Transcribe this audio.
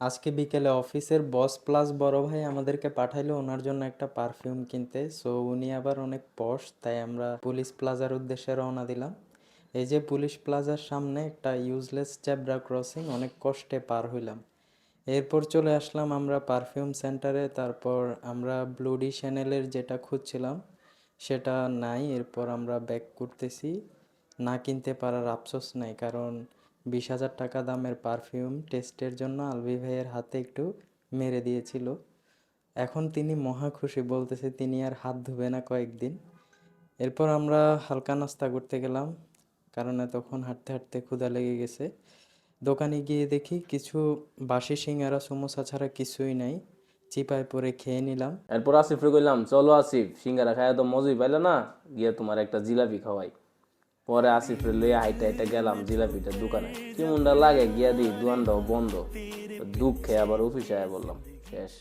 আজকে বিকেলে অফিসের বস প্লাস বড় ভাই আমাদেরকে পাঠাইলো ওনার জন্য একটা পারফিউম কিনতে। সো উনি আবার অনেক পশ, তাই আমরা পুলিশ প্লাজার উদ্দেশ্যে রওনা দিলাম। এই যে পুলিশ প্লাজার সামনে একটা ইউজলেস জেব্রা ক্রসিং, অনেক কষ্টে পার হইলাম। এরপর চলে আসলাম আমরা পারফিউম সেন্টারে। তারপর আমরা ব্লুডি শ্যানেলের যেটা খুঁজছিলাম সেটা নাই। এরপর আমরা ব্যাক করতেছি। না কিনতে পারার আফসোস নাই, কারণ 20,000 টাকা দামের পারফিউম টেস্টের জন্য আলভি ভাইয়ের হাতে একটু মেরে দিয়েছিল। এখন তিনি মহা খুশি, বলতেছে তিনি আর হাত ধুবে না কয়েকদিন। এরপর আমরা হালকা নাস্তা করতে গেলাম, কারণ এতক্ষণ হাঁটতে হাঁটতে ক্ষুধা লেগে গেছে। দোকানে গিয়ে দেখি কিছু বাসি সিঙ্গারা সমোসা ছাড়া কিছুই নাই। চিপায় পরে খেয়ে নিলাম। এরপর আসিফরে কইলাম, চলো আসিফ, সিঙ্গারা খায় তো মজুই পাইলে না, গিয়ে তোমার একটা জিলাপি খাওয়াই। পরে আসিফরে লইয়া হাইটা হাইটা গেলাম জিলাপিটার দোকানে। কি মুন্ডা লাগে, গিয়া দিই দোকানটাও বন্ধ। দুঃখে আবার অফিসে আয়া বললাম, শেষ।